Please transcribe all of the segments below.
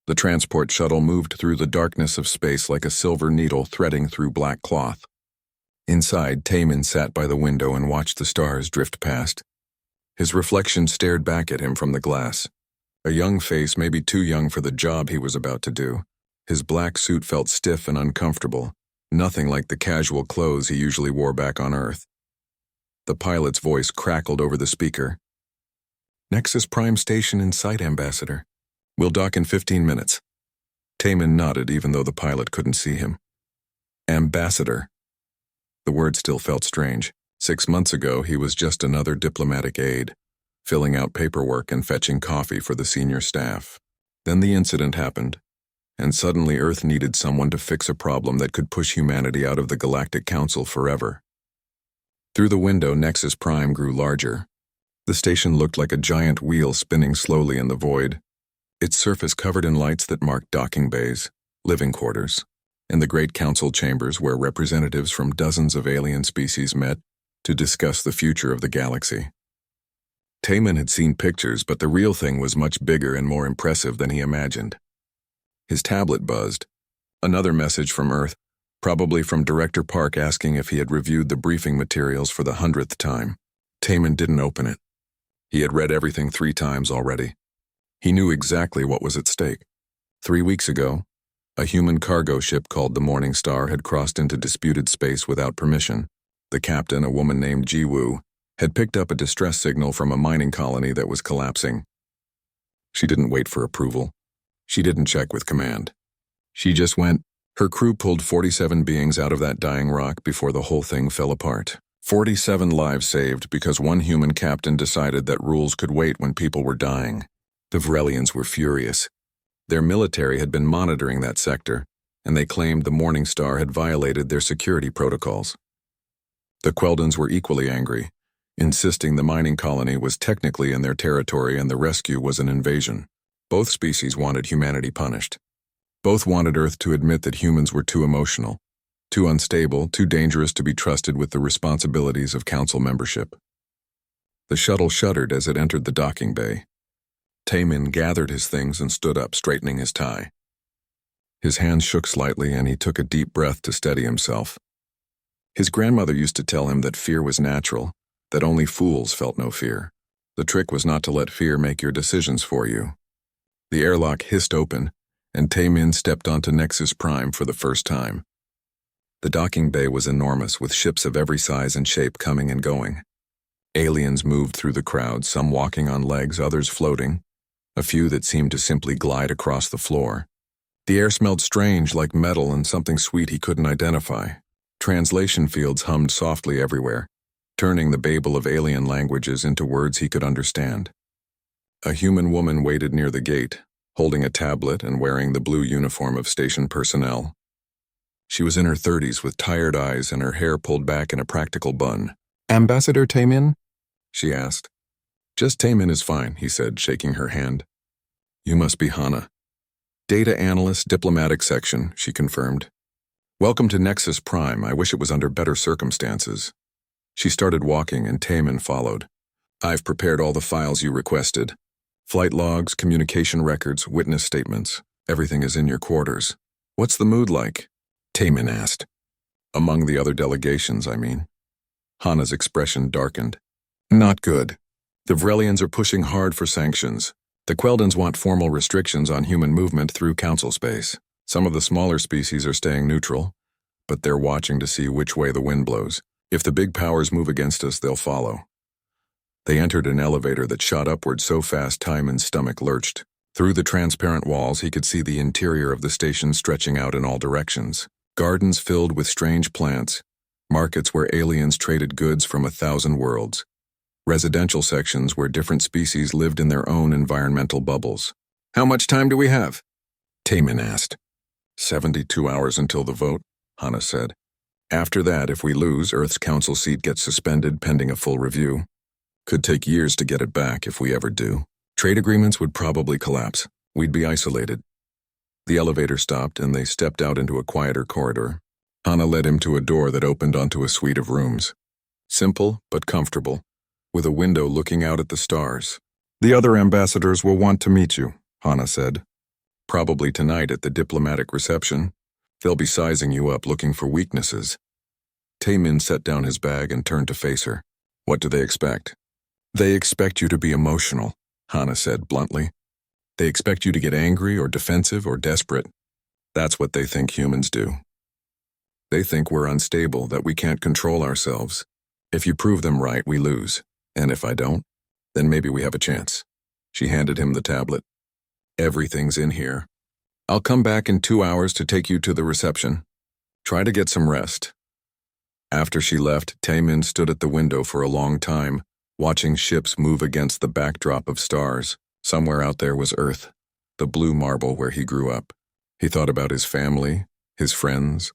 The transport shuttle moved through the darkness of space like a silver needle threading through black cloth. Inside, Taman sat by the window and watched the stars drift past. His reflection stared back at him from the glass. A young face, maybe too young for the job he was about to do. His black suit felt stiff and uncomfortable, nothing like the casual clothes he usually wore back on Earth. The pilot's voice crackled over the speaker. "Nexus Prime Station in sight, Ambassador. We'll dock in 15 minutes. Taman nodded even though the pilot couldn't see him. Ambassador. The word still felt strange. 6 months ago, he was just another diplomatic aide, filling out paperwork and fetching coffee for the senior staff. Then the incident happened, and suddenly Earth needed someone to fix a problem that could push humanity out of the Galactic Council forever. Through the window, Nexus Prime grew larger. The station looked like a giant wheel spinning slowly in the void, its surface covered in lights that marked docking bays, living quarters, and the great council chambers where representatives from dozens of alien species met to discuss the future of the galaxy. Taman had seen pictures, but the real thing was much bigger and more impressive than he imagined. His tablet buzzed. Another message from Earth, probably from Director Park asking if he had reviewed the briefing materials for the 100th time. Taman didn't open it. He had read everything 3 times already. He knew exactly what was at stake. 3 weeks ago, a human cargo ship called the Morning Star had crossed into disputed space without permission. The captain, a woman named Ji-Woo, had picked up a distress signal from a mining colony that was collapsing. She didn't wait for approval. She didn't check with command. She just went. Her crew pulled 47 beings out of that dying rock before the whole thing fell apart. 47 lives saved because one human captain decided that rules could wait when people were dying. The Varelians were furious. Their military had been monitoring that sector, and they claimed the Morning Star had violated their security protocols. The Queldans were equally angry, insisting the mining colony was technically in their territory and the rescue was an invasion. Both species wanted humanity punished. Both wanted Earth to admit that humans were too emotional, too unstable, too dangerous to be trusted with the responsibilities of council membership. The shuttle shuddered as it entered the docking bay. Taman gathered his things and stood up, straightening his tie. His hands shook slightly and he took a deep breath to steady himself. His grandmother used to tell him that fear was natural, that only fools felt no fear. The trick was not to let fear make your decisions for you. The airlock hissed open, and Taman stepped onto Nexus Prime for the first time. The docking bay was enormous, with ships of every size and shape coming and going. Aliens moved through the crowd, some walking on legs, others floating, a few that seemed to simply glide across the floor. The air smelled strange, like metal and something sweet he couldn't identify. Translation fields hummed softly everywhere, turning the babel of alien languages into words he could understand. A human woman waited near the gate, holding a tablet and wearing the blue uniform of station personnel. She was in her 30s with tired eyes and her hair pulled back in a practical bun. "Ambassador Taman?" she asked. "Just Taman is fine," he said, shaking her hand. "You must be Hana." "Data analyst, diplomatic section," she confirmed. "Welcome to Nexus Prime. I wish it was under better circumstances." She started walking and Taman followed. "I've prepared all the files you requested. Flight logs, communication records, witness statements. Everything is in your quarters." "What's the mood like?" Taman asked. "Among the other delegations, I mean." Hana's expression darkened. "Not good. The Varelians are pushing hard for sanctions. The Queldans want formal restrictions on human movement through council space. Some of the smaller species are staying neutral, but they're watching to see which way the wind blows. If the big powers move against us, they'll follow." They entered an elevator that shot upward so fast Taman's stomach lurched. Through the transparent walls, he could see the interior of the station stretching out in all directions. Gardens filled with strange plants, markets where aliens traded goods from 1,000 worlds, residential sections where different species lived in their own environmental bubbles. "How much time do we have?" Taman asked. 72 hours until the vote, Hana said. "After that, if we lose, Earth's council seat gets suspended pending a full review. Could take years to get it back if we ever do. Trade agreements would probably collapse. We'd be isolated." The elevator stopped and they stepped out into a quieter corridor. Hana led him to a door that opened onto a suite of rooms. Simple but comfortable, with a window looking out at the stars. "The other ambassadors will want to meet you," Hana said. Probably tonight at the diplomatic reception. They'll be sizing you up looking for weaknesses. Taemin set down his bag and turned to face her. What do they expect? They expect you to be emotional, Hana said bluntly. They expect you to get angry or defensive or desperate. That's what they think humans do. They think we're unstable, that we can't control ourselves. If you prove them right, we lose. And if I don't, then maybe we have a chance. She handed him the tablet. Everything's in here. I'll come back in 2 hours to take you to the reception. Try to get some rest. After she left, Taemin stood at the window for a long time, watching ships move against the backdrop of stars. Somewhere out there was Earth, the blue marble where he grew up. He thought about his family, his friends,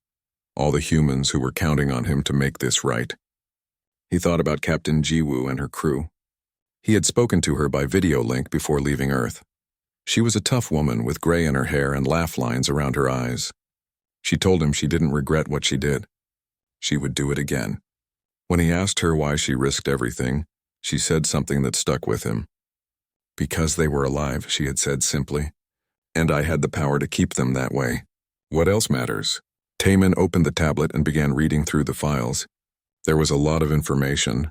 all the humans who were counting on him to make this right. He thought about Captain Jiwoo and her crew. He had spoken to her by video link before leaving Earth. She was a tough woman with gray in her hair and laugh lines around her eyes. She told him she didn't regret what she did. She would do it again. When he asked her why she risked everything, she said something that stuck with him. Because they were alive, she had said simply. And I had the power to keep them that way. What else matters? Taemin opened the tablet and began reading through the files. There was a lot of information,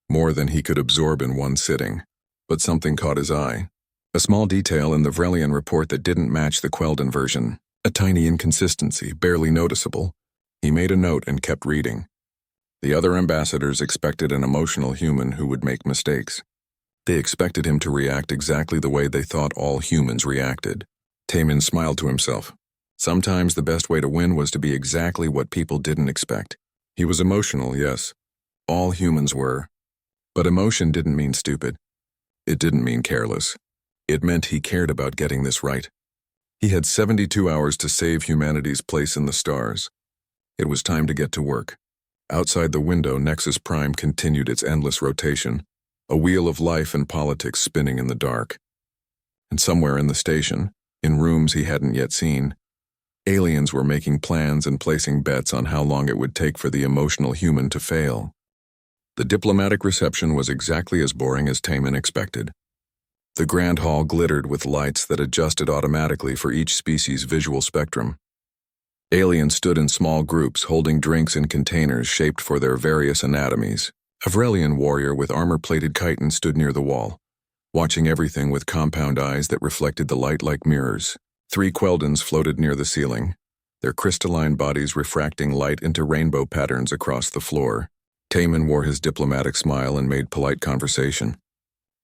more than he could absorb in one sitting. But something caught his eye. A small detail in the Vrelian report that didn't match the Queldan version. A tiny inconsistency, barely noticeable. He made a note and kept reading. The other ambassadors expected an emotional human who would make mistakes. They expected him to react exactly the way they thought all humans reacted. Taemin smiled to himself. Sometimes the best way to win was to be exactly what people didn't expect. He was emotional, yes. All humans were. But emotion didn't mean stupid. It didn't mean careless. It meant he cared about getting this right. He had 72 hours to save humanity's place in the stars. It was time to get to work. Outside the window, Nexus Prime continued its endless rotation, a wheel of life and politics spinning in the dark. And somewhere in the station, in rooms he hadn't yet seen, aliens were making plans and placing bets on how long it would take for the emotional human to fail. The diplomatic reception was exactly as boring as Taemin expected. The grand hall glittered with lights that adjusted automatically for each species' visual spectrum. Aliens stood in small groups holding drinks in containers shaped for their various anatomies. A Vrelian warrior with armor-plated chitin stood near the wall, watching everything with compound eyes that reflected the light like mirrors. 3 Queldans floated near the ceiling, their crystalline bodies refracting light into rainbow patterns across the floor. Taemin wore his diplomatic smile and made polite conversation.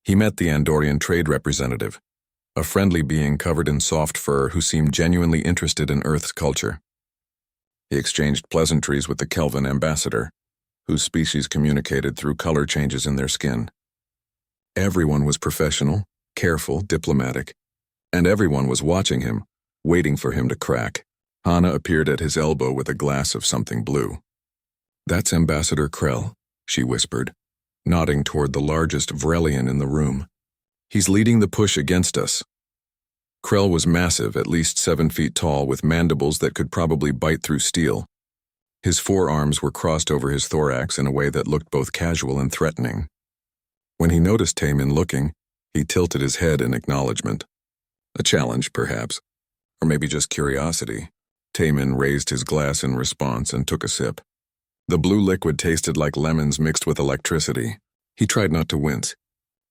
He met the Andorian trade representative, a friendly being covered in soft fur who seemed genuinely interested in Earth's culture. He exchanged pleasantries with the Kelvin ambassador, whose species communicated through color changes in their skin. Everyone was professional, careful, diplomatic, and everyone was watching him, waiting for him to crack. Hana appeared at his elbow with a glass of something blue. "That's Ambassador Krell," she whispered, nodding toward the largest Vrelian in the room. "He's leading the push against us." Krell was massive, at least 7 feet tall, with mandibles that could probably bite through steel. His forearms were crossed over his thorax in a way that looked both casual and threatening. When he noticed Taemin looking, he tilted his head in acknowledgement. A challenge, perhaps, or maybe just curiosity. Taemin raised his glass in response and took a sip. The blue liquid tasted like lemons mixed with electricity. He tried not to wince.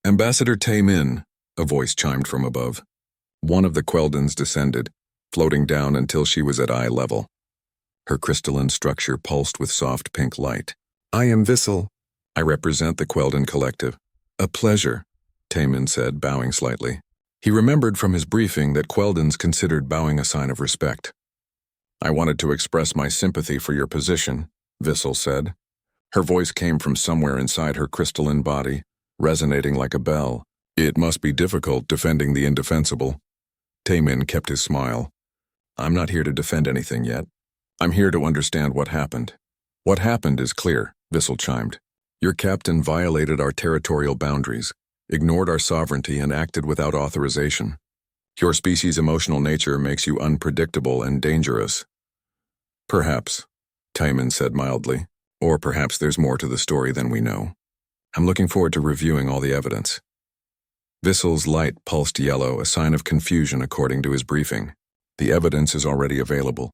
"Ambassador Taemin," a voice chimed from above. One of the Queldans descended, floating down until she was at eye level. Her crystalline structure pulsed with soft pink light. "I am Vissel. I represent the Queldan Collective." "A pleasure," Taemin said, bowing slightly. He remembered from his briefing that Queldans considered bowing a sign of respect. "I wanted to express my sympathy for your position," Vissel said. Her voice came from somewhere inside her crystalline body, resonating like a bell. "It must be difficult defending the indefensible." Taemin kept his smile. "I'm not here to defend anything yet. I'm here to understand what happened." "What happened is clear," Vissel chimed. "Your captain violated our territorial boundaries, ignored our sovereignty, and acted without authorization. Your species' emotional nature makes you unpredictable and dangerous." "Perhaps," Taemin said mildly. "Or perhaps there's more to the story than we know. I'm looking forward to reviewing all the evidence." Vissel's light pulsed yellow, a sign of confusion according to his briefing. The evidence is already available.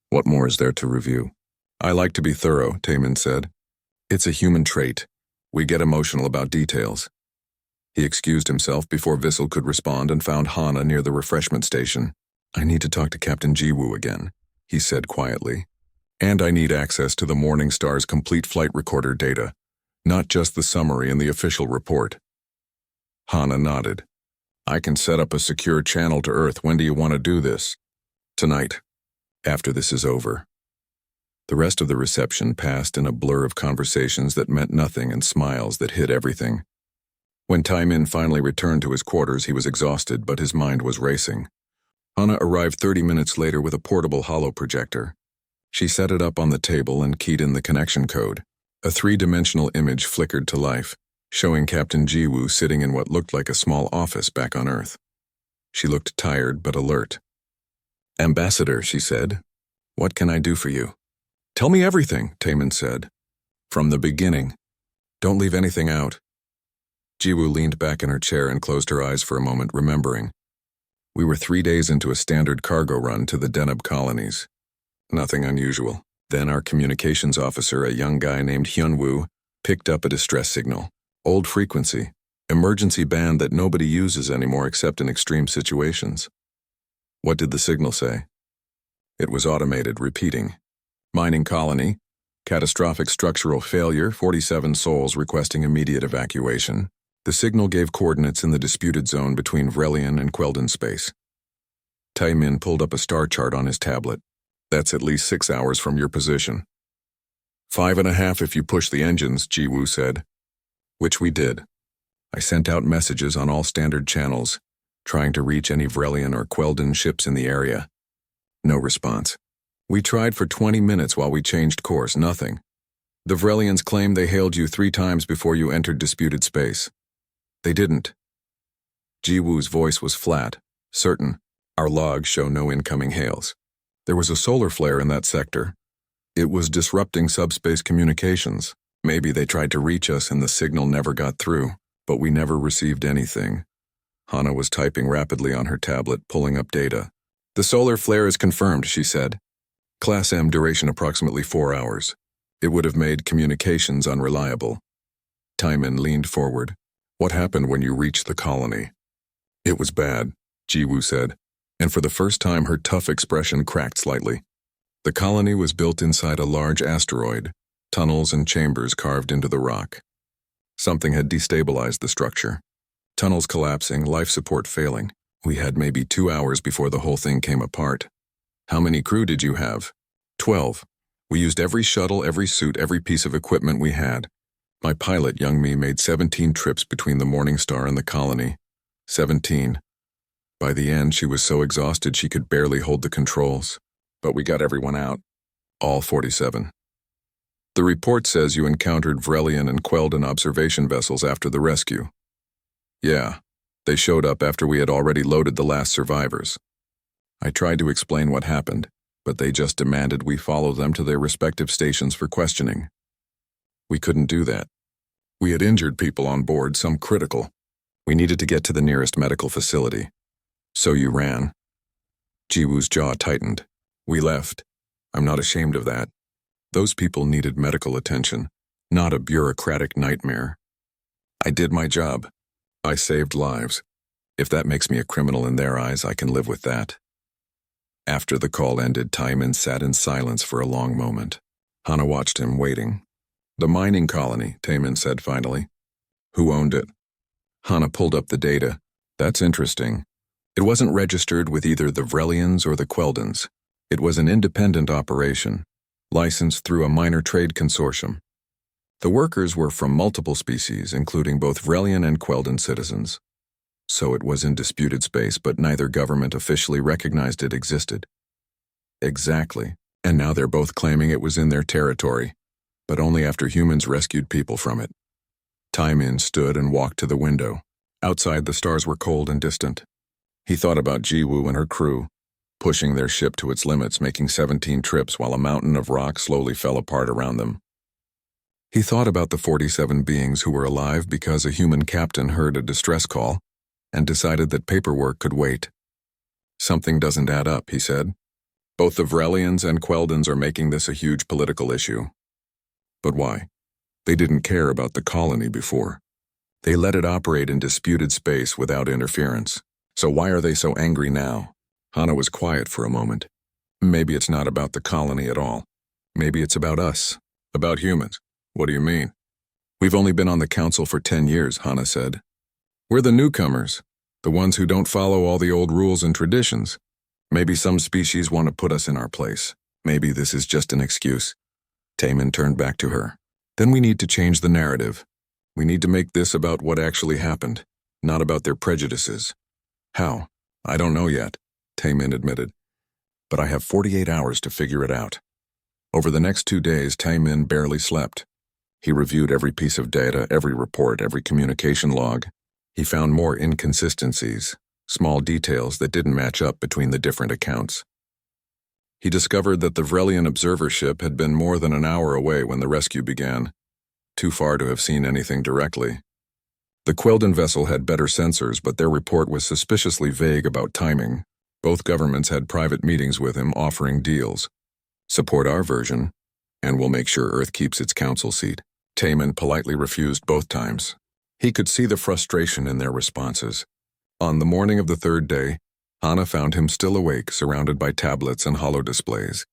What more is there to review? I like to be thorough, Taemin said. It's a human trait. We get emotional about details. He excused himself before Vissel could respond and found Hana near the refreshment station. I need to talk to Captain Jiwoo again, he said quietly. And I need access to the Morning Star's complete flight recorder data, not just the summary and the official report. Hana nodded. I can set up a secure channel to Earth. When do you want to do this? Tonight, after this is over. The rest of the reception passed in a blur of conversations that meant nothing and smiles that hid everything. When Taemin finally returned to his quarters, he was exhausted, but his mind was racing. Hana arrived 30 minutes later with a portable holo projector. She set it up on the table and keyed in the connection code. A three-dimensional image flickered to life, showing Captain Jiwoo sitting in what looked like a small office back on Earth. She looked tired but alert. Ambassador, she said, what can I do for you? Tell me everything, Taemin said. From the beginning. Don't leave anything out. Jiwoo leaned back in her chair and closed her eyes for a moment, remembering. We were 3 days into a standard cargo run to the Deneb colonies. Nothing unusual. Then our communications officer, a young guy named Hyunwoo, picked up a distress signal. Old frequency. Emergency band that nobody uses anymore except in extreme situations. What did the signal say? It was automated, repeating. Mining colony. Catastrophic structural failure, 47 souls requesting immediate evacuation. The signal gave coordinates in the disputed zone between Vrelian and Quelden space. Taemin pulled up a star chart on his tablet. That's at least 6 hours from your position. 5.5 if you push the engines, Jiwoo said. Which we did. I sent out messages on all standard channels, trying to reach any Vrelian or Quelden ships in the area. No response. We tried for 20 minutes while we changed course, nothing. The Vrelians claim they hailed you 3 times before you entered disputed space. They didn't. Jiwoo's voice was flat, certain. Our logs show no incoming hails. There was a solar flare in that sector. It was disrupting subspace communications. Maybe they tried to reach us and the signal never got through, but we never received anything. Hana was typing rapidly on her tablet, pulling up data. The solar flare is confirmed, she said. Class M duration approximately 4 hours. It would have made communications unreliable. Taemin leaned forward. What happened when you reached the colony? It was bad, Jiwoo said, and for the first time her tough expression cracked slightly. The colony was built inside a large asteroid, tunnels and chambers carved into the rock. Something had destabilized the structure. Tunnels collapsing, life support failing. We had maybe 2 hours before the whole thing came apart. How many crew did you have? 12. We used every shuttle, every suit, every piece of equipment we had. My pilot, Young Mi, made 17 trips between the Morning Star and the colony. 17. By the end, she was so exhausted she could barely hold the controls. But we got everyone out. All 47. The report says you encountered Vrelian and Quelden observation vessels after the rescue. Yeah, they showed up after we had already loaded the last survivors. I tried to explain what happened, but they just demanded we follow them to their respective stations for questioning. We couldn't do that. We had injured people on board, some critical. We needed to get to the nearest medical facility. So you ran. Jiwoo's jaw tightened. We left. I'm not ashamed of that. Those people needed medical attention, not a bureaucratic nightmare. I did my job. I saved lives. If that makes me a criminal in their eyes, I can live with that. After the call ended, Taemin sat in silence for a long moment. Hana watched him, waiting. The mining colony, Taemin said finally. Who owned it? Hana pulled up the data. That's interesting. It wasn't registered with either the Vrelians or the Queldens. It was an independent operation, licensed through a minor trade consortium. The workers were from multiple species, including both Vrelian and Quelden citizens. So it was in disputed space, but neither government officially recognized it existed. Exactly. And now they're both claiming it was in their territory, but only after humans rescued people from it. Taemin stood and walked to the window. Outside, the stars were cold and distant. He thought about Jiwoo and her crew, pushing their ship to its limits, making 17 trips while a mountain of rock slowly fell apart around them. He thought about the 47 beings who were alive because a human captain heard a distress call and decided that paperwork could wait. Something doesn't add up, he said. Both the Vrelians and Queldens are making this a huge political issue. But why? They didn't care about the colony before. They let it operate in disputed space without interference. So why are they so angry now? Hana was quiet for a moment. Maybe it's not about the colony at all. Maybe it's about us. About humans. What do you mean? We've only been on the council for 10 years, Hana said. We're the newcomers, the ones who don't follow all the old rules and traditions. Maybe some species want to put us in our place. Maybe this is just an excuse. Taemin turned back to her. Then we need to change the narrative. We need to make this about what actually happened, not about their prejudices. How? I don't know yet, Taemin admitted. But I have 48 hours to figure it out. Over the next 2 days, Taemin barely slept. He reviewed every piece of data, every report, every communication log. He found more inconsistencies, small details that didn't match up between the different accounts. He discovered that the Vrelian observer ship had been more than an hour away when the rescue began, too far to have seen anything directly. The Quelden vessel had better sensors, but their report was suspiciously vague about timing. Both governments had private meetings with him offering deals. Support our version, and we'll make sure Earth keeps its council seat. Taemin politely refused both times. He could see the frustration in their responses. On the morning of the 3rd day, Hana found him still awake, surrounded by tablets and holodisplays.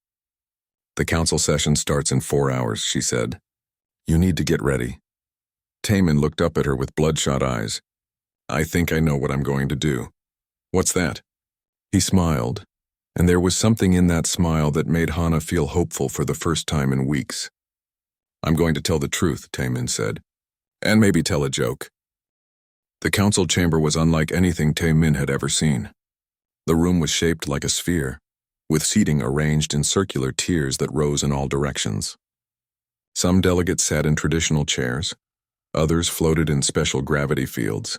The council session starts in 4 hours, she said. You need to get ready. Taemin looked up at her with bloodshot eyes. I think I know what I'm going to do. What's that? He smiled, and there was something in that smile that made Hana feel hopeful for the first time in weeks. I'm going to tell the truth, Taemin said, and maybe tell a joke. The council chamber was unlike anything Taemin had ever seen. The room was shaped like a sphere, with seating arranged in circular tiers that rose in all directions. Some delegates sat in traditional chairs, others floated in special gravity fields,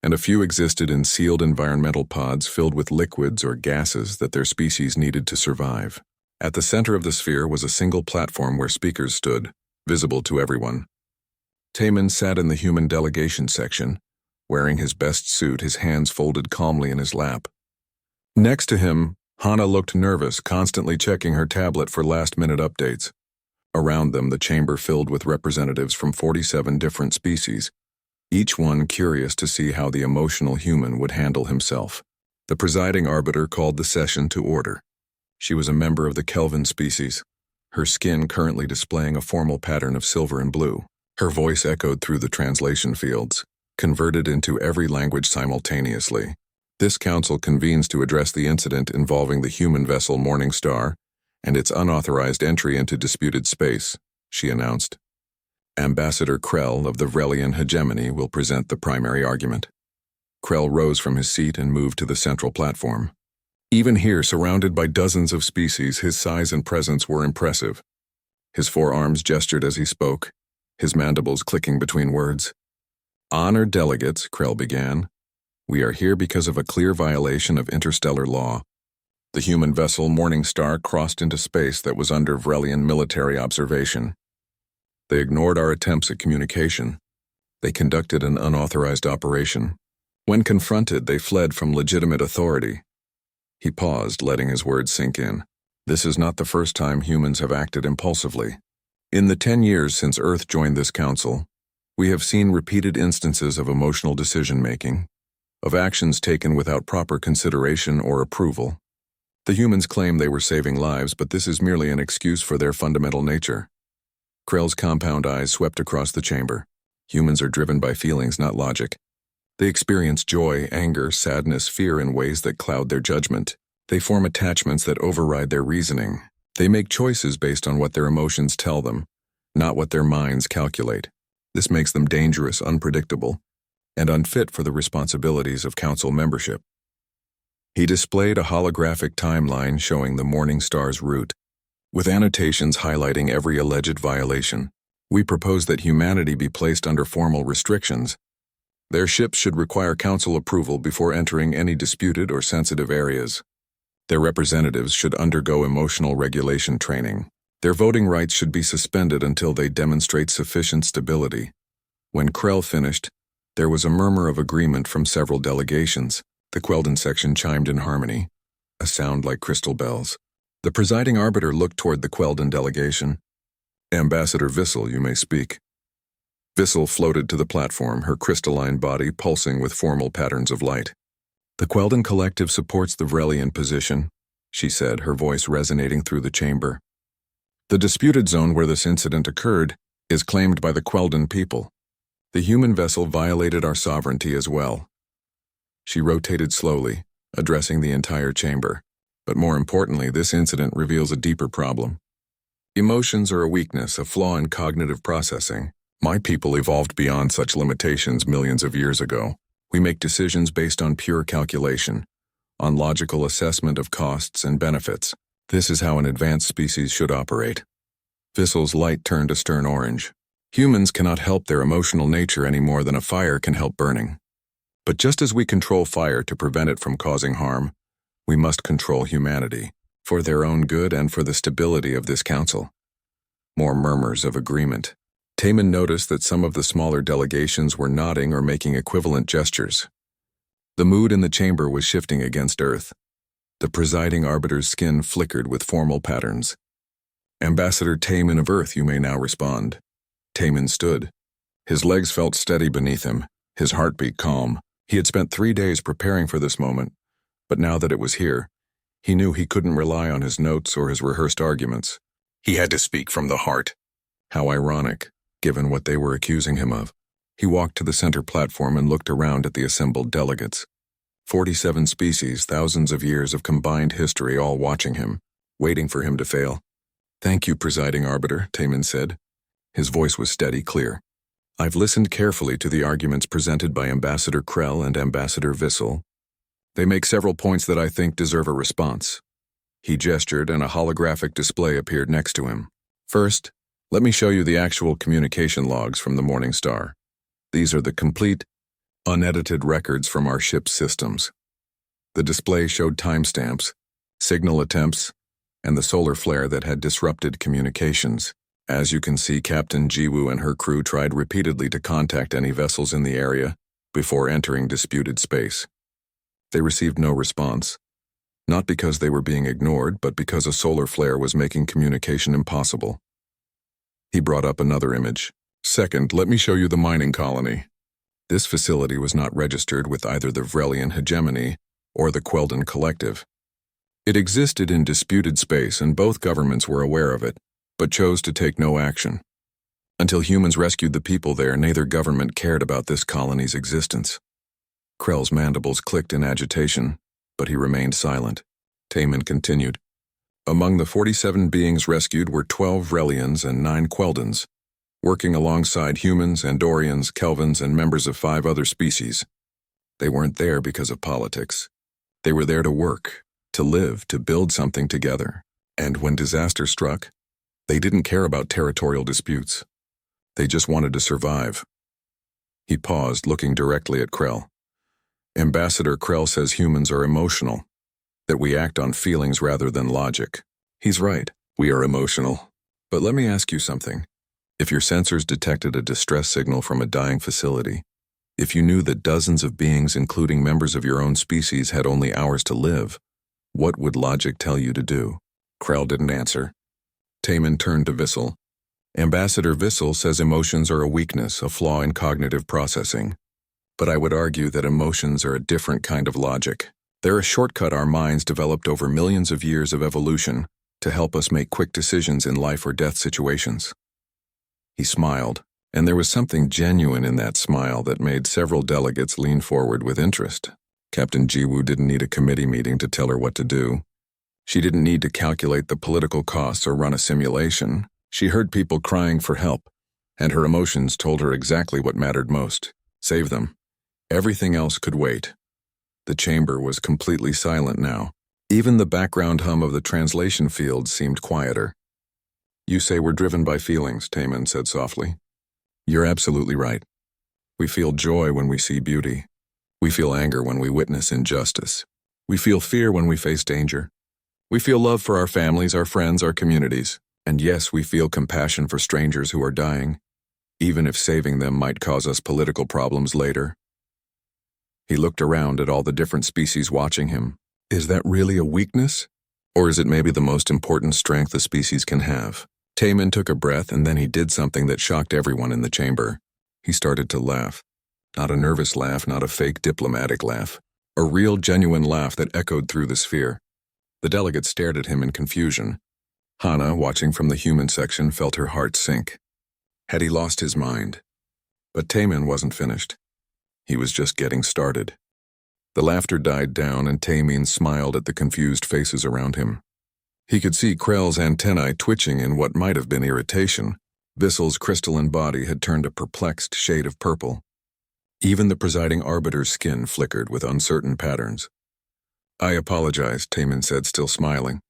and a few existed in sealed environmental pods filled with liquids or gases that their species needed to survive. At the center of the sphere was a single platform where speakers stood, visible to everyone. Taemin sat in the human delegation section, wearing his best suit, his hands folded calmly in his lap. Next to him, Hana looked nervous, constantly checking her tablet for last-minute updates. Around them, the chamber filled with representatives from 47 different species, each one curious to see how the emotional human would handle himself. The presiding arbiter called the session to order. She was a member of the Kelvin species, her skin currently displaying a formal pattern of silver and blue. Her voice echoed through the translation fields, converted into every language simultaneously. This council convenes to address the incident involving the human vessel Morning Star and its unauthorized entry into disputed space, she announced. Ambassador Krell of the Vrelian hegemony will present the primary argument. Krell rose from his seat and moved to the central platform. Even here, surrounded by dozens of species, his size and presence were impressive. His forearms gestured as he spoke, his mandibles clicking between words. Honored delegates, Krell began, we are here because of a clear violation of interstellar law. The human vessel Morning Star crossed into space that was under Vrelian military observation. They ignored our attempts at communication. They conducted an unauthorized operation. When confronted, they fled from legitimate authority. He paused, letting his words sink in. This is not the first time humans have acted impulsively. In the 10 years since Earth joined this council, we have seen repeated instances of emotional decision-making, of actions taken without proper consideration or approval. The humans claim they were saving lives, but this is merely an excuse for their fundamental nature. Krell's compound eyes swept across the chamber. Humans are driven by feelings, not logic. They experience joy, anger, sadness, fear in ways that cloud their judgment. They form attachments that override their reasoning. They make choices based on what their emotions tell them, not what their minds calculate. This makes them dangerous, unpredictable, and unfit for the responsibilities of council membership. He displayed a holographic timeline showing the Morning Star's route, with annotations highlighting every alleged violation. We propose that humanity be placed under formal restrictions. Their ships should require council approval before entering any disputed or sensitive areas. Their representatives should undergo emotional regulation training. Their voting rights should be suspended until they demonstrate sufficient stability. When Krell finished, there was a murmur of agreement from several delegations. The Quelden section chimed in harmony. a sound like crystal bells. The presiding arbiter looked toward the Queldan delegation. Ambassador Vissel, you may speak. Vissel floated to the platform, her crystalline body pulsing with formal patterns of light. The Queldan Collective supports the Vrelian position, she said, her voice resonating through the chamber. The disputed zone where this incident occurred is claimed by the Queldan people. The human vessel violated our sovereignty as well. She rotated slowly, addressing the entire chamber. But more importantly, this incident reveals a deeper problem. Emotions are a weakness, a flaw in cognitive processing. My people evolved beyond such limitations millions of years ago. We make decisions based on pure calculation, on logical assessment of costs and benefits. This is how an advanced species should operate. Vissel's light turned a stern orange. Humans cannot help their emotional nature any more than a fire can help burning. But just as we control fire to prevent it from causing harm, we must control humanity, for their own good and for the stability of this council. More murmurs of agreement. Taman noticed that some of the smaller delegations were nodding or making equivalent gestures. The mood in the chamber was shifting against Earth. The presiding arbiter's skin flickered with formal patterns. Ambassador Taman of Earth, you may now respond. Taman stood. His legs felt steady beneath him, his heartbeat calm. He had spent 3 days preparing for this moment, but now that it was here, he knew he couldn't rely on his notes or his rehearsed arguments. He had to speak from the heart. How ironic, given what they were accusing him of. He walked to the center platform and looked around at the assembled delegates. 47 species, thousands of years of combined history all watching him, waiting for him to fail. Thank you, presiding arbiter, Taman said. His voice was steady, clear. I've listened carefully to the arguments presented by Ambassador Krell and Ambassador Vissel. They make several points that I think deserve a response. He gestured and a holographic display appeared next to him. First, let me show you the actual communication logs from the Morning Star. These are the complete, unedited records from our ship's systems. The display showed timestamps, signal attempts, and the solar flare that had disrupted communications. As you can see, Captain Jiwoo and her crew tried repeatedly to contact any vessels in the area before entering disputed space. They received no response, not because they were being ignored, but because a solar flare was making communication impossible. He brought up another image. Second, let me show you the mining colony. This facility was not registered with either the Vrelian hegemony or the Queldan Collective. It existed in disputed space and both governments were aware of it, but chose to take no action. Until humans rescued the people there, neither government cared about this colony's existence. Krell's mandibles clicked in agitation, but he remained silent. Taman continued. Among the 47 beings rescued were 12 Vrelians and 9 Queldans, working alongside humans, Andorians, Kelvins, and members of 5 other species. They weren't there because of politics. They were there to work, to live, to build something together. And when disaster struck, they didn't care about territorial disputes. They just wanted to survive. He paused, looking directly at Krell. Ambassador Krell says humans are emotional, that we act on feelings rather than logic. He's right, we are emotional. But let me ask you something. If your sensors detected a distress signal from a dying facility, if you knew that dozens of beings, including members of your own species, had only hours to live, what would logic tell you to do? Krell didn't answer. Taman turned to Vissel. Ambassador Vissel says emotions are a weakness, a flaw in cognitive processing. But I would argue that emotions are a different kind of logic. They're a shortcut our minds developed over millions of years of evolution to help us make quick decisions in life or death situations. He smiled, and there was something genuine in that smile that made several delegates lean forward with interest. Captain Jiwoo didn't need a committee meeting to tell her what to do. She didn't need to calculate the political costs or run a simulation. She heard people crying for help, and her emotions told her exactly what mattered most. Save them. Everything else could wait. The chamber was completely silent now. Even the background hum of the translation field seemed quieter. You say we're driven by feelings, Taman said softly. You're absolutely right. We feel joy when we see beauty. We feel anger when we witness injustice. We feel fear when we face danger. We feel love for our families, our friends, our communities. And yes, we feel compassion for strangers who are dying, even if saving them might cause us political problems later. He looked around at all the different species watching him. Is that really a weakness? Or is it maybe the most important strength a species can have? Taman took a breath and then he did something that shocked everyone in the chamber. He started to laugh. Not a nervous laugh, not a fake diplomatic laugh. A real, genuine laugh that echoed through the sphere. The delegates stared at him in confusion. Hana, watching from the human section, felt her heart sink. Had he lost his mind? But Taman wasn't finished. He was just getting started. The laughter died down and Taman smiled at the confused faces around him. He could see Krell's antennae twitching in what might have been irritation. Vissel's crystalline body had turned a perplexed shade of purple. Even the presiding arbiter's skin flickered with uncertain patterns. "I apologize," Taman said, still smiling.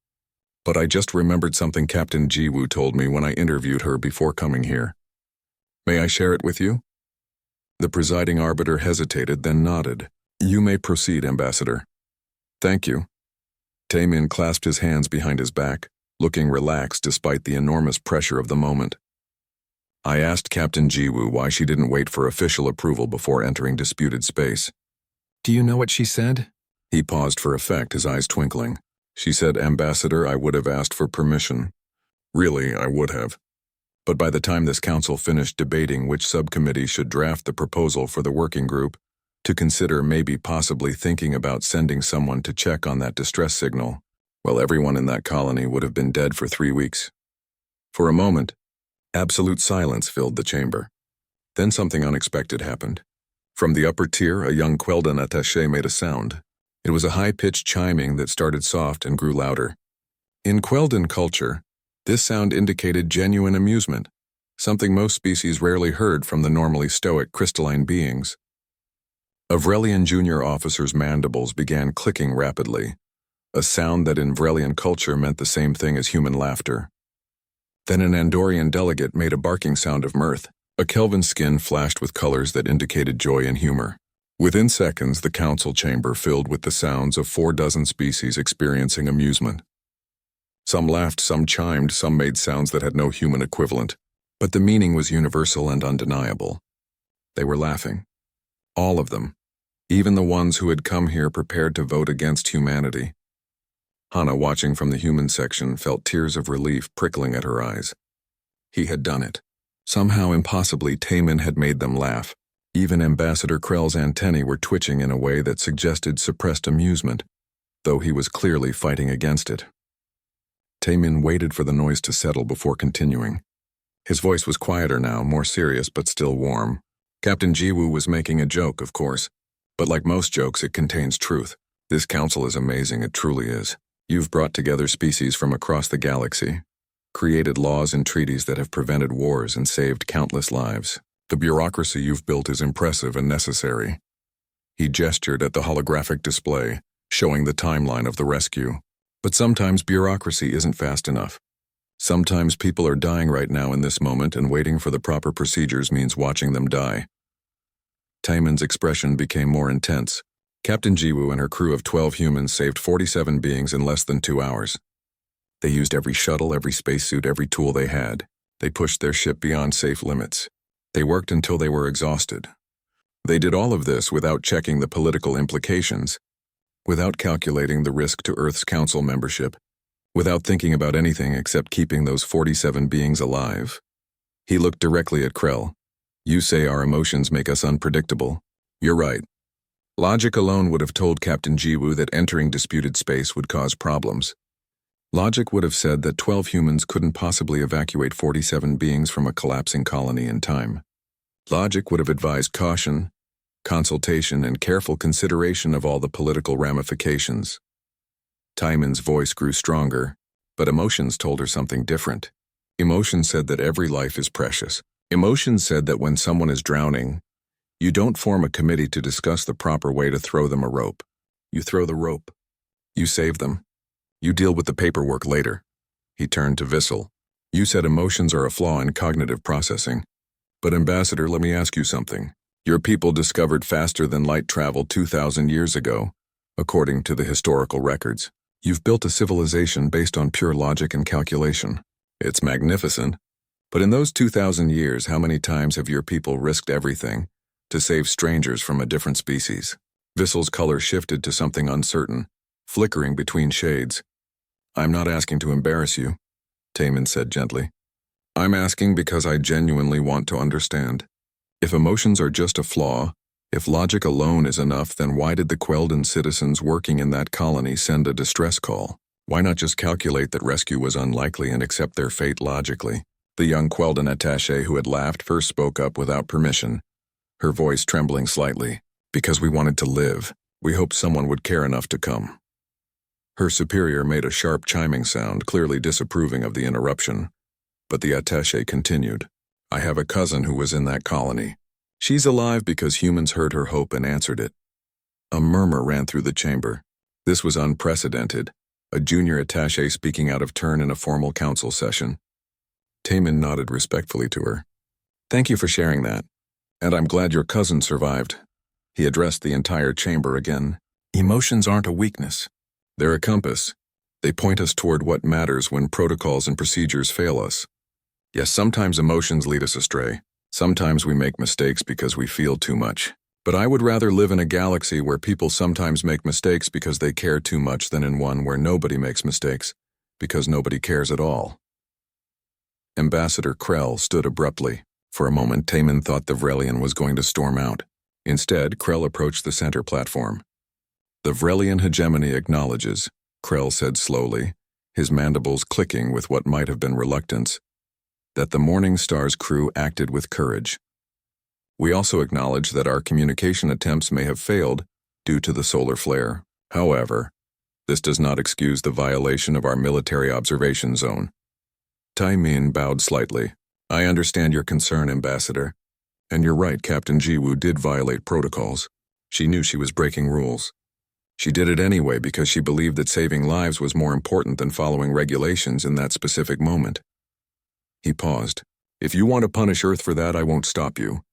"But I just remembered something Captain Jiwoo told me when I interviewed her before coming here. May I share it with you?" The presiding arbiter hesitated, then nodded. "You may proceed, Ambassador." "Thank you." Taman clasped his hands behind his back, looking relaxed despite the enormous pressure of the moment. "I asked Captain Jiwoo why she didn't wait for official approval before entering disputed space." "Do you know what she said?" He paused for effect, his eyes twinkling. "She said, 'Ambassador, I would have asked for permission.' Really, I would have. But by the time this council finished debating which subcommittee should draft the proposal for the working group, to consider maybe possibly thinking about sending someone to check on that distress signal, well, everyone in that colony would have been dead for 3 weeks." For a moment, absolute silence filled the chamber. Then something unexpected happened. From the upper tier, a young Queldan attaché made a sound. It was a high-pitched chiming that started soft and grew louder. In Queldan culture, this sound indicated genuine amusement, something most species rarely heard from the normally stoic crystalline beings. A Vrelian junior officer's mandibles began clicking rapidly, a sound that in Vrelian culture meant the same thing as human laughter. Then an Andorian delegate made a barking sound of mirth. A Kelvin skin flashed with colors that indicated joy and humor. Within seconds, the council chamber filled with the sounds of 4 species experiencing amusement. Some laughed, some chimed, some made sounds that had no human equivalent. But the meaning was universal and undeniable. They were laughing. All of them. Even the ones who had come here prepared to vote against humanity. Hana, watching from the human section, felt tears of relief prickling at her eyes. He had done it. Somehow impossibly, Taman had made them laugh. Even Ambassador Krell's antennae were twitching in a way that suggested suppressed amusement, though he was clearly fighting against it. Taman waited for the noise to settle before continuing. His voice was quieter now, more serious but still warm. Captain Jiwoo was making a joke, of course, but like most jokes, it contains truth. This council is amazing, it truly is. You've brought together species from across the galaxy, created laws and treaties that have prevented wars and saved countless lives. The bureaucracy you've built is impressive and necessary. He gestured at the holographic display, showing the timeline of the rescue. But sometimes bureaucracy isn't fast enough. Sometimes people are dying right now in this moment, and waiting for the proper procedures means watching them die. Taman's expression became more intense. Captain Jiwoo and her crew of 12 humans saved 47 beings in less than 2 hours. They used every shuttle, every spacesuit, every tool they had. They pushed their ship beyond safe limits. They worked until they were exhausted. They did all of this without checking the political implications, without calculating the risk to Earth's Council membership, without thinking about anything except keeping those 47 beings alive. He looked directly at Krell. "You say our emotions make us unpredictable. You're right. Logic alone would have told Captain Jiwoo that entering disputed space would cause problems. Logic would have said that 12 humans couldn't possibly evacuate 47 beings from a collapsing colony in time. Logic would have advised caution, consultation, and careful consideration of all the political ramifications." Taman's voice grew stronger, but emotions told her something different. Emotion said that every life is precious. Emotion said that when someone is drowning, you don't form a committee to discuss the proper way to throw them a rope. You throw the rope. You save them. You deal with the paperwork later. He turned to Vissel. "You said emotions are a flaw in cognitive processing. But Ambassador, let me ask you something. Your people discovered faster than light travel 2,000 years ago, according to the historical records. You've built a civilization based on pure logic and calculation. It's magnificent. But in those 2,000 years, how many times have your people risked everything to save strangers from a different species?" Vissel's color shifted to something uncertain. flickering between shades. "I'm not asking to embarrass you," Taman said gently. "I'm asking because I genuinely want to understand. If emotions are just a flaw, if logic alone is enough, then why did the Queldan citizens working in that colony send a distress call? Why not just calculate that rescue was unlikely and accept their fate logically?" The young Queldan attaché who had laughed first spoke up without permission, her voice trembling slightly. "Because we wanted to live. We hoped someone would care enough to come." Her superior made a sharp chiming sound, clearly disapproving of the interruption. But the attaché continued. "I have a cousin who was in that colony. She's alive because humans heard her hope and answered it." A murmur ran through the chamber. This was unprecedented, a junior attaché speaking out of turn in a formal council session. Taman nodded respectfully to her. "Thank you for sharing that. And I'm glad your cousin survived." He addressed the entire chamber again. "Emotions aren't a weakness. They're a compass. They point us toward what matters when protocols and procedures fail us. Yes, sometimes emotions lead us astray. Sometimes we make mistakes because we feel too much. But I would rather live in a galaxy where people sometimes make mistakes because they care too much than in one where nobody makes mistakes because nobody cares at all." Ambassador Krell stood abruptly. For a moment, Taman thought the Vrelian was going to storm out. Instead, Krell approached the center platform. "The Vrelian hegemony acknowledges," Krell said slowly, his mandibles clicking with what might have been reluctance, "that the Morning Star's crew acted with courage. We also acknowledge that our communication attempts may have failed due to the solar flare. However, this does not excuse the violation of our military observation zone." Taimin bowed slightly. "I understand your concern, Ambassador. And you're right, Captain Jiwoo did violate protocols. She knew she was breaking rules. She did it anyway because she believed that saving lives was more important than following regulations in that specific moment." He paused. "If you want to punish Earth for that, I won't stop you.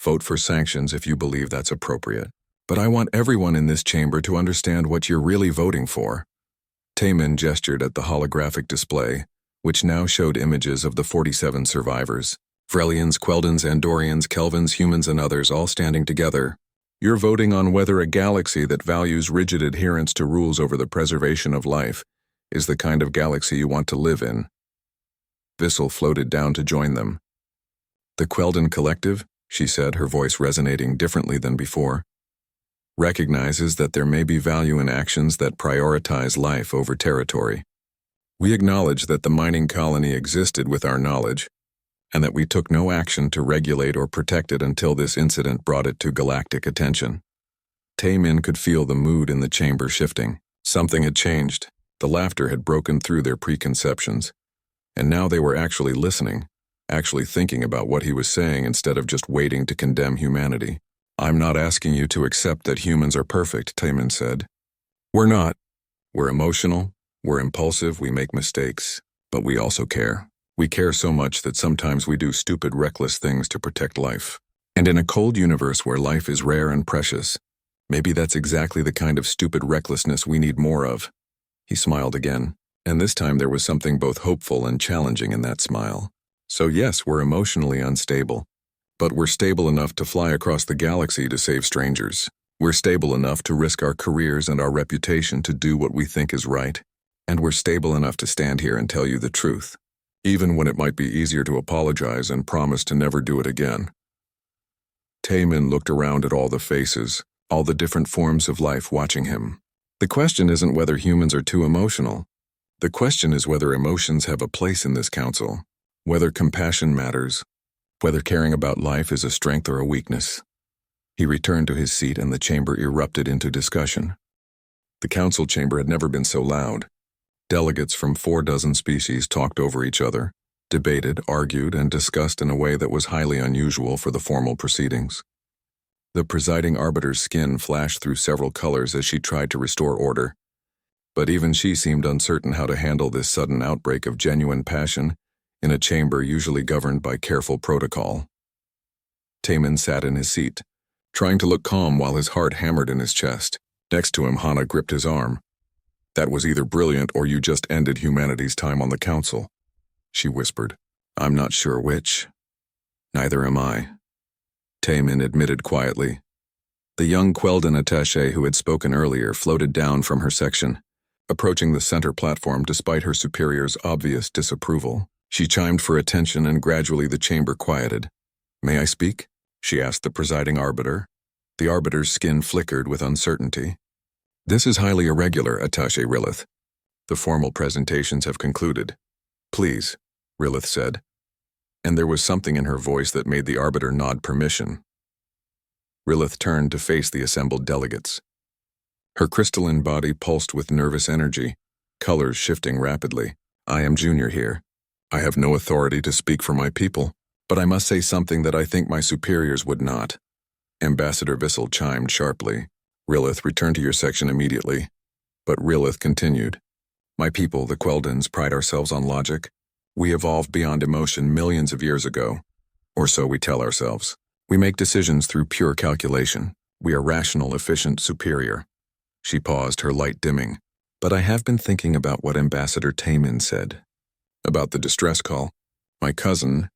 Vote for sanctions if you believe that's appropriate. But I want everyone in this chamber to understand what you're really voting for." Taman gestured at the holographic display, which now showed images of the 47 survivors. Vrelians, Queldans, Andorians, Kelvins, humans, and others all standing together. "You're voting on whether a galaxy that values rigid adherence to rules over the preservation of life is the kind of galaxy you want to live in." Vissel floated down to join them. "The Queldan Collective," she said, her voice resonating differently than before, "recognizes that there may be value in actions that prioritize life over territory. We acknowledge that the mining colony existed with our knowledge, and that we took no action to regulate or protect it until this incident brought it to galactic attention." Taemin could feel the mood in the chamber shifting. Something had changed. The laughter had broken through their preconceptions, and now they were actually listening, actually thinking about what he was saying instead of just waiting to condemn humanity. "I'm not asking you to accept that humans are perfect," Taemin said. "We're not. We're emotional. We're impulsive, we make mistakes, but we also care. We care so much that sometimes we do stupid, reckless things to protect life. And in a cold universe where life is rare and precious, maybe that's exactly the kind of stupid recklessness we need more of." He smiled again, and this time there was something both hopeful and challenging in that smile. "So yes, we're emotionally unstable, but we're stable enough to fly across the galaxy to save strangers. We're stable enough to risk our careers and our reputation to do what we think is right. And we're stable enough to stand here and tell you the truth, even when it might be easier to apologize and promise to never do it again." Taemin looked around at all the faces, all the different forms of life watching him. The question isn't whether humans are too emotional. The question is whether emotions have a place in this council, whether compassion matters, whether caring about life is a strength or a weakness. He returned to his seat and the chamber erupted into discussion. The council chamber had never been so loud. Delegates from 46 species talked over each other, debated, argued, and discussed in a way that was highly unusual for the formal proceedings. The presiding arbiter's skin flashed through several colors as she tried to restore order, but even she seemed uncertain how to handle this sudden outbreak of genuine passion in a chamber usually governed by careful protocol. Taemin sat in his seat, trying to look calm while his heart hammered in his chest. Next to him, Hana gripped his arm. "That was either brilliant or you just ended humanity's time on the council," she whispered. "I'm not sure which." "Neither am I," Taemin admitted quietly. The young Queldon attaché who had spoken earlier floated down from her section, approaching the center platform despite her superior's obvious disapproval. She chimed for attention and gradually the chamber quieted. "May I speak?" she asked the presiding arbiter. The arbiter's skin flickered with uncertainty. "This is highly irregular, Attaché Rilith. The formal presentations have concluded. Please," Rilith said, and there was something in her voice that made the arbiter nod permission. Rilith turned to face the assembled delegates. Her crystalline body pulsed with nervous energy, colors shifting rapidly. "I am Junior here. I have no authority to speak for my people, but I must say something that I think my superiors would not." Ambassador Vissel chimed sharply. "Rilith, return to your section immediately." But Rilith continued. "My people, the Queldons, pride ourselves on logic. We evolved beyond emotion millions of years ago. Or so we tell ourselves. We make decisions through pure calculation. We are rational, efficient, superior." She paused, her light dimming. "But I have been thinking about what Ambassador Taemin said. About the distress call. My cousin,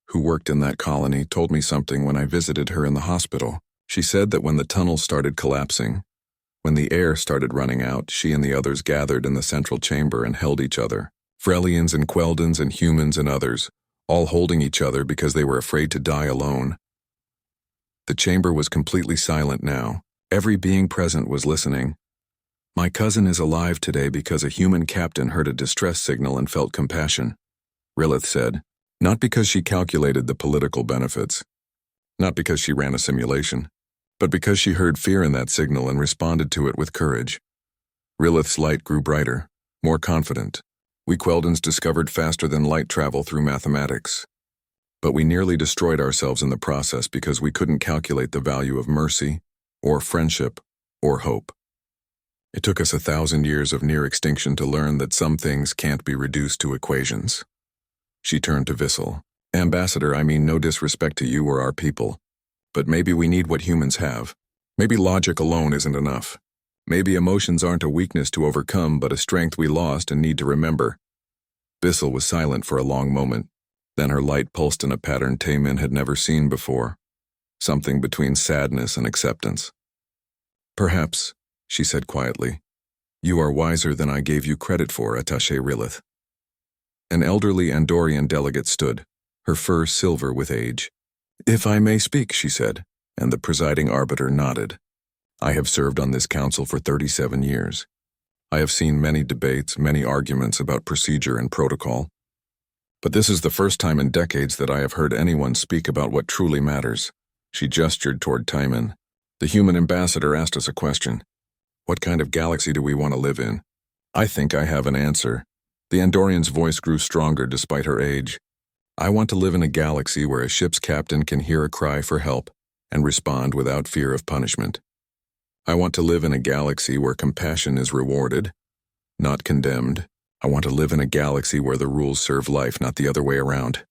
who worked in that colony, told me something when I visited her in the hospital. She said that when the tunnels started collapsing, when the air started running out, she and the others gathered in the central chamber and held each other. Frelians and Queldons and humans and others, all holding each other because they were afraid to die alone." The chamber was completely silent now. Every being present was listening. "My cousin is alive today because a human captain heard a distress signal and felt compassion," Rilith said. "Not because she calculated the political benefits. Not because she ran a simulation. But because she heard fear in that signal and responded to it with courage." Rilith's light grew brighter, more confident. "We Queldons discovered faster than light travel through mathematics. But we nearly destroyed ourselves in the process because we couldn't calculate the value of mercy, or friendship, or hope. It took us 1,000 years of near extinction to learn that some things can't be reduced to equations." She turned to Vissel. "Ambassador, I mean no disrespect to you or our people, but maybe we need what humans have. Maybe logic alone isn't enough. Maybe emotions aren't a weakness to overcome but a strength we lost and need to remember." Vissel was silent for a long moment. Then her light pulsed in a pattern Taemin had never seen before, something between sadness and acceptance. "Perhaps," she said quietly, "you are wiser than I gave you credit for, Attaché Rilith." An elderly Andorian delegate stood, her fur silver with age. "If I may speak," she said, and the presiding arbiter nodded. "I have served on this council for 37 years. I have seen many debates, many arguments about procedure and protocol. But this is the first time in decades that I have heard anyone speak about what truly matters." She gestured toward Taemin. "The human ambassador asked us a question. What kind of galaxy do we want to live in? I think I have an answer." The Andorian's voice grew stronger despite her age. "I want to live in a galaxy where a ship's captain can hear a cry for help and respond without fear of punishment. I want to live in a galaxy where compassion is rewarded, not condemned. I want to live in a galaxy where the rules serve life, not the other way around."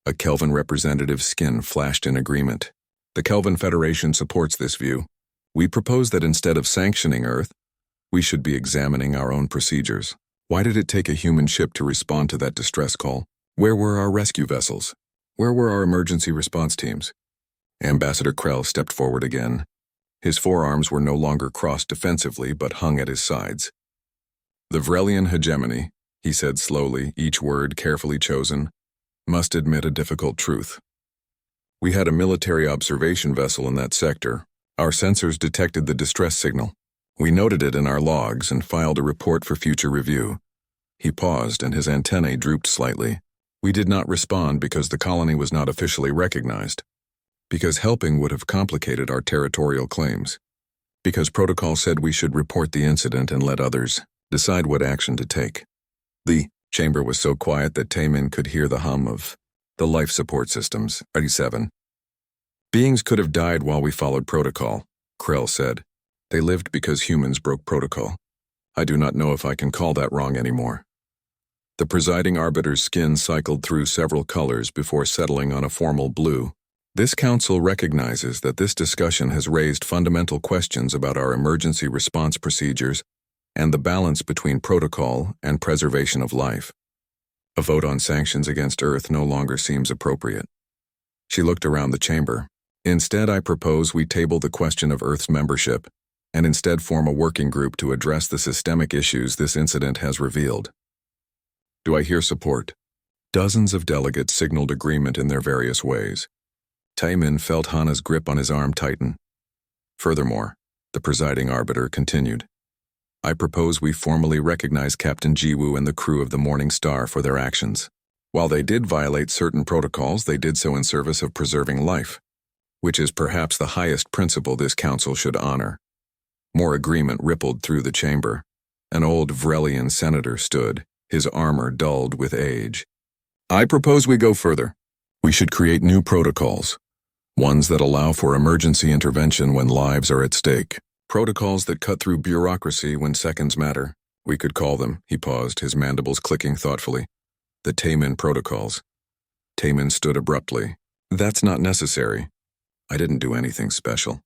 A Kelvin representative's skin flashed in agreement. "The Kelvin Federation supports this view. We propose that instead of sanctioning Earth, we should be examining our own procedures. Why did it take a human ship to respond to that distress call? Where were our rescue vessels? Where were our emergency response teams?" Ambassador Krell stepped forward again. His forearms were no longer crossed defensively but hung at his sides. "The Vrelian hegemony," he said slowly, each word carefully chosen, "must admit a difficult truth. We had a military observation vessel in that sector. Our sensors detected the distress signal. We noted it in our logs and filed a report for future review." He paused and his antennae drooped slightly. "We did not respond because the colony was not officially recognized. Because helping would have complicated our territorial claims. Because protocol said we should report the incident and let others decide what action to take." The chamber was so quiet that Taemin could hear the hum of the life support systems. 37. "Beings could have died while we followed protocol," Krell said. "They lived because humans broke protocol. I do not know if I can call that wrong anymore." The presiding arbiter's skin cycled through several colors before settling on a formal blue. "This council recognizes that this discussion has raised fundamental questions about our emergency response procedures and the balance between protocol and preservation of life. A vote on sanctions against Earth no longer seems appropriate." She looked around the chamber. Instead, I propose we table the question of Earth's membership and instead form a working group to address the systemic issues this incident has revealed. Do I hear support? Dozens of delegates signaled agreement in their various ways. Taemin felt Hana's grip on his arm tighten. Furthermore, the presiding arbiter continued. I propose we formally recognize Captain Jiwoo and the crew of the Morning Star for their actions. While they did violate certain protocols, they did so in service of preserving life, which is perhaps the highest principle this council should honor. More agreement rippled through the chamber. An old Vrelian senator stood, his armor dulled with age. I propose we go further. We should create new protocols, ones that allow for emergency intervention when lives are at stake. Protocols that cut through bureaucracy when seconds matter. We could call them, he paused, his mandibles clicking thoughtfully, the Taemin protocols. Taemin stood abruptly. That's not necessary. I didn't do anything special.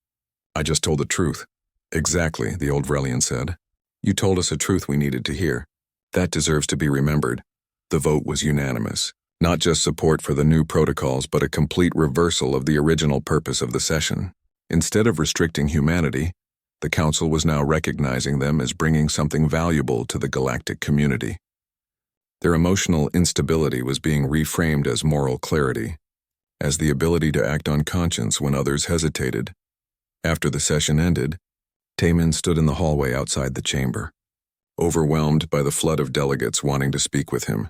I just told the truth. Exactly, the old Vrelian said. You told us a truth we needed to hear. That deserves to be remembered. The vote was unanimous. Not just support for the new protocols, but a complete reversal of the original purpose of the session. Instead of restricting humanity, the Council was now recognizing them as bringing something valuable to the galactic community. Their emotional instability was being reframed as moral clarity, as the ability to act on conscience when others hesitated. After the session ended, Taemin stood in the hallway outside the chamber, overwhelmed by the flood of delegates wanting to speak with him.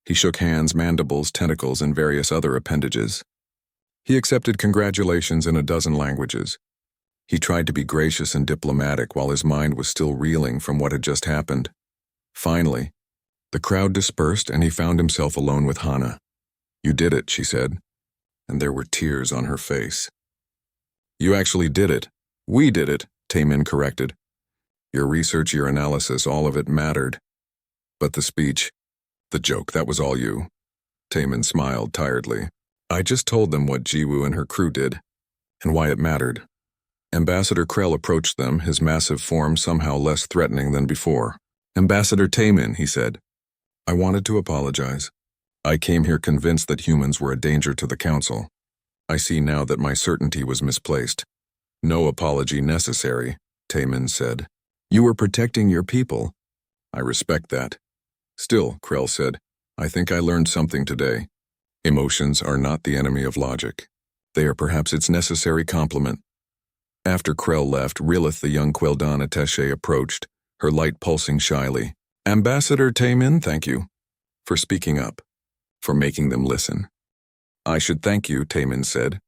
He shook hands, mandibles, tentacles, and various other appendages. He accepted congratulations in a dozen languages. He tried to be gracious and diplomatic while his mind was still reeling from what had just happened. Finally, the crowd dispersed and he found himself alone with Hana. You did it, she said, and there were tears on her face. You actually did it. We did it, Taemin corrected. Your research, your analysis, all of it mattered. But the speech, the joke, that was all you. Taemin smiled tiredly. I just told them what Jiwoo and her crew did, and why it mattered. Ambassador Krell approached them, his massive form somehow less threatening than before. Ambassador Taemin, he said. I wanted to apologize. I came here convinced that humans were a danger to the Council. I see now that my certainty was misplaced. No apology necessary, Taemin said. You were protecting your people. I respect that. Still, Krell said, I think I learned something today. Emotions are not the enemy of logic. They are perhaps its necessary complement. After Krell left, Rilith, the young Queldan attaché, approached, her light pulsing shyly. Ambassador Taemin, thank you for speaking up, for making them listen. I should thank you, Taemin said.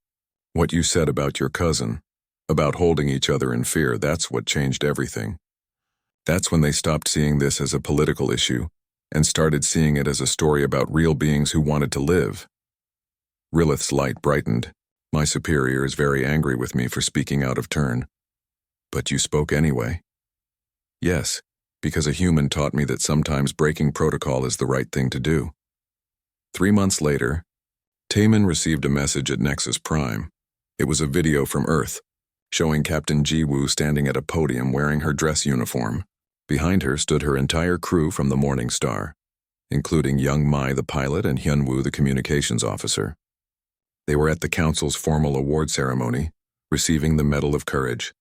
What you said about your cousin, about holding each other in fear, that's what changed everything. That's when they stopped seeing this as a political issue and started seeing it as a story about real beings who wanted to live. Rilith's light brightened. My superior is very angry with me for speaking out of turn. But you spoke anyway. Yes, because a human taught me that sometimes breaking protocol is the right thing to do. 3 months later, Taemin received a message at Nexus Prime. It was a video from Earth, showing Captain Jiwoo standing at a podium wearing her dress uniform. Behind her stood her entire crew from the Morning Star, including Young Mai the pilot and Hyunwoo the communications officer. They were at the Council's formal award ceremony, receiving the Medal of Courage.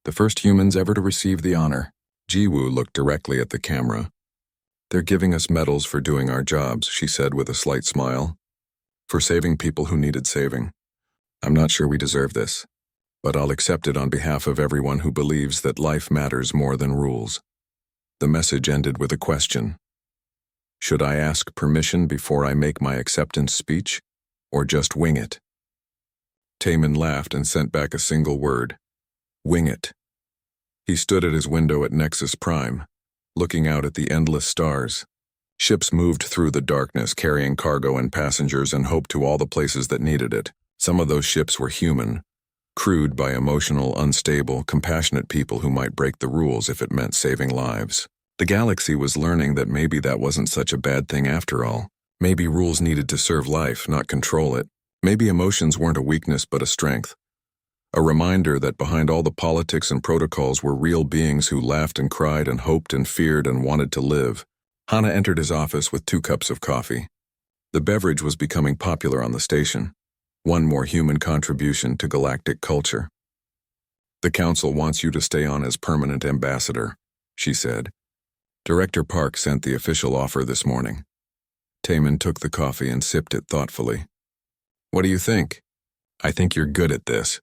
The first humans ever to receive the honor. Jiwoo looked directly at the camera. They're giving us medals for doing our jobs, she said with a slight smile. For saving people who needed saving. I'm not sure we deserve this, but I'll accept it on behalf of everyone who believes that life matters more than rules. The message ended with a question. Should I ask permission before I make my acceptance speech, or just wing it? Taemin laughed and sent back a single word. Wing it. He stood at his window at Nexus Prime, looking out at the endless stars. Ships moved through the darkness carrying cargo and passengers and hope to all the places that needed it. Some of those ships were human, crewed by emotional, unstable, compassionate people who might break the rules if it meant saving lives. The galaxy was learning that maybe that wasn't such a bad thing after all. Maybe rules needed to serve life, not control it. Maybe emotions weren't a weakness but a strength. A reminder that behind all the politics and protocols were real beings who laughed and cried and hoped and feared and wanted to live. Hana entered his office with 2 cups of coffee. The beverage was becoming popular on the station. One more human contribution to galactic culture. The council wants you to stay on as permanent ambassador, she said. Director Park sent the official offer this morning. Taman took the coffee and sipped it thoughtfully. What do you think? I think you're good at this.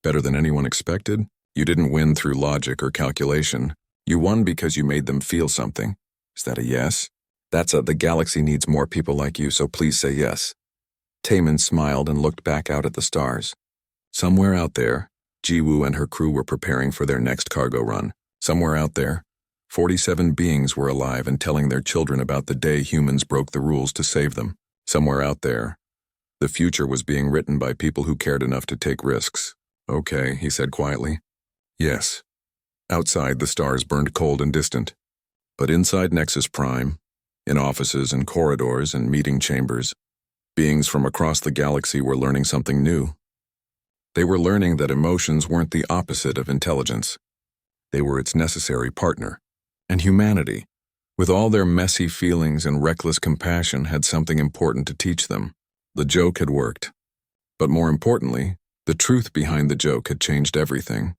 Better than anyone expected? You didn't win through logic or calculation. You won because you made them feel something. Is that a yes? The galaxy needs more people like you, so please say yes. Taman smiled and looked back out at the stars. Somewhere out there, Jiwoo and her crew were preparing for their next cargo run. Somewhere out there, 47 beings were alive and telling their children about the day humans broke the rules to save them. Somewhere out there, the future was being written by people who cared enough to take risks. Okay, he said quietly. Yes. Outside, the stars burned cold and distant. But inside Nexus Prime, in offices and corridors and meeting chambers, beings from across the galaxy were learning something new. They were learning that emotions weren't the opposite of intelligence. They were its necessary partner. And humanity, with all their messy feelings and reckless compassion, had something important to teach them. The joke had worked. But more importantly, the truth behind the joke had changed everything.